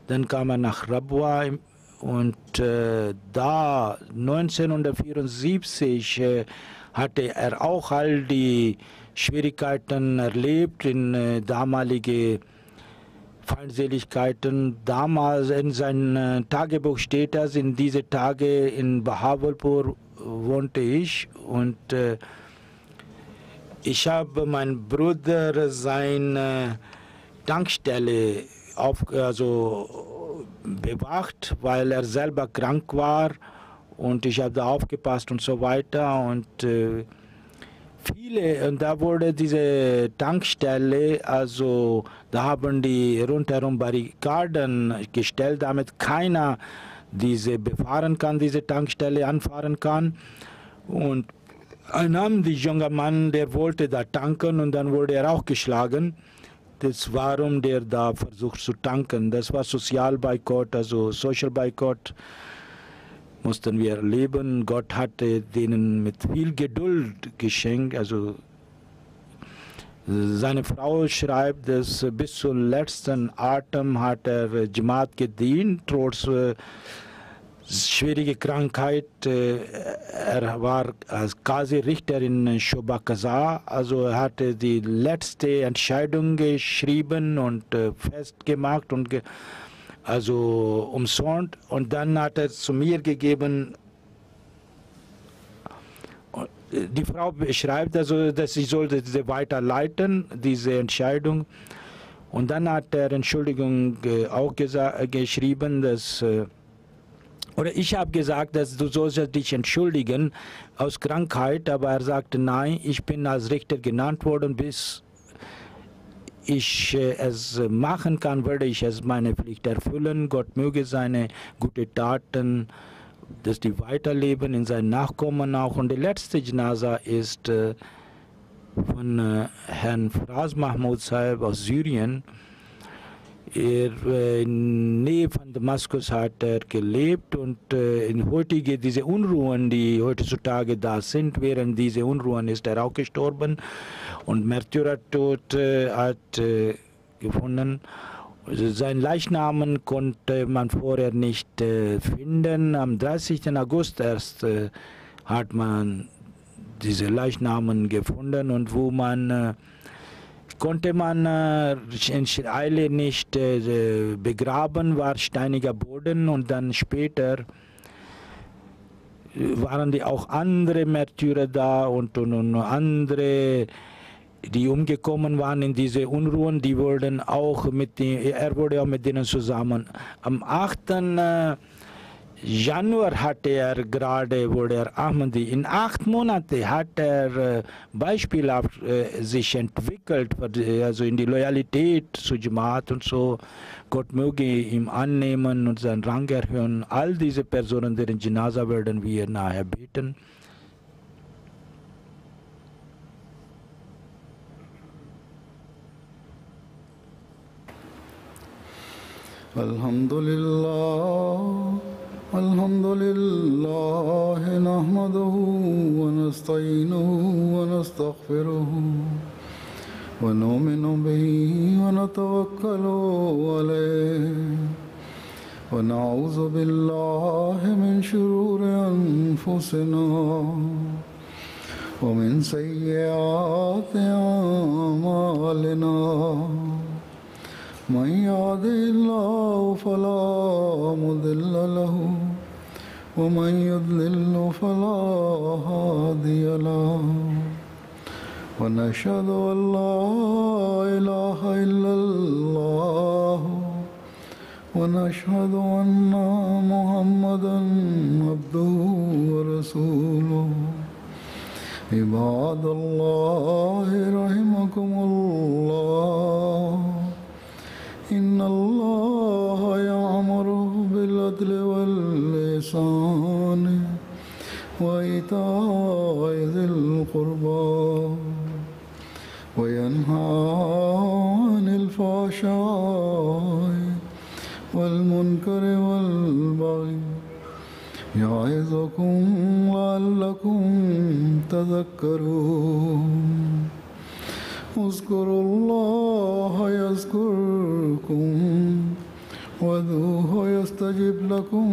Dann kam er nach Rabwa und da 1974 hatte er auch all die Schwierigkeiten erlebt in damalige Feindseligkeiten. Damals in seinem Tagebuch steht das, in diese Tage in Bahawalpur wohnte ich und ich habe meinen Bruder seine Tankstelle bewacht, weil er selber krank war und ich habe da aufgepasst und so weiter und und da wurde diese Tankstelle, also da haben die rundherum Barrikaden gestellt, damit keiner diese befahren kann, diese Tankstelle anfahren kann. Und ein junger Mann, der wollte da tanken und dann wurde er auch geschlagen. Das warum der da versucht zu tanken. Das war Sozialboykott, also Social Boykott. Mussten wir erleben. Gott hatte denen mit viel Geduld geschenkt. Also seine Frau schreibt, dass bis zum letzten Atem hat er Jamaat gedient, trotz schwierige Krankheit. Er war als Qazi-Richter in Shobakaza, also er hatte die letzte Entscheidung geschrieben und festgemacht und also umsonst. Und dann hat er zu mir gegeben, die Frau beschreibt also, dass ich sollte diese weiterleiten, diese Entscheidung. Und dann hat er Entschuldigung auch geschrieben, dass oder ich habe gesagt, dass du sollst dich entschuldigen aus Krankheit, aber er sagte, nein, ich bin als Richter genannt worden, bis ich es machen kann, werde ich es meine Pflicht erfüllen. Gott möge seine guten Taten, dass die weiterleben in seinen Nachkommen auch. Und die letzte Janaza ist von Herrn Faraz Mahmoud Sahib aus Syrien. In Nähe von Damaskus hat er gelebt und in diese Unruhen, die heutzutage da sind, während diese Unruhen ist er auch gestorben und Märtyrertod hat gefunden. Seinen Leichnam konnte man vorher nicht finden. Am 30. August erst hat man diese Leichnamen gefunden und wo man konnte man in Eile nicht begraben, war steiniger Boden und dann später waren die auch andere Märtyrer da und andere, die umgekommen waren in diese Unruhen, die wurden auch er wurde auch mit denen zusammen. Am 8. Januar hatte er gerade, wurde er Ahmadi. In 8 Monaten hat er beispielhaft sich entwickelt, also in die Loyalität zu Jamaat und so. Gott möge ihm annehmen und seinen Rang erhöhen. All diese Personen, deren Janaza werden wir nachher beten. Alhamdulillah. الحمد لله نحمده ونستعينه ونستغفره ونؤمن به ونتوكل عليه ونعوذ بالله من شرور أنفسنا ومن سيئات أعمالنا من يهده الله فلا مضل له ومن يضلل فلا هادي له ونشهد أن لا إله إلا الله ونشهد أن محمدا عبده ورسوله عباد الله رحمكم الله إن الله يأمر بالعدل والإحسان وإيتاء ذي القربى وينهى عن الفحشاء والمنكر والبغي يعظكم لعلكم تذكرون اذكروا الله يذكركم وادعوه يستجب لكم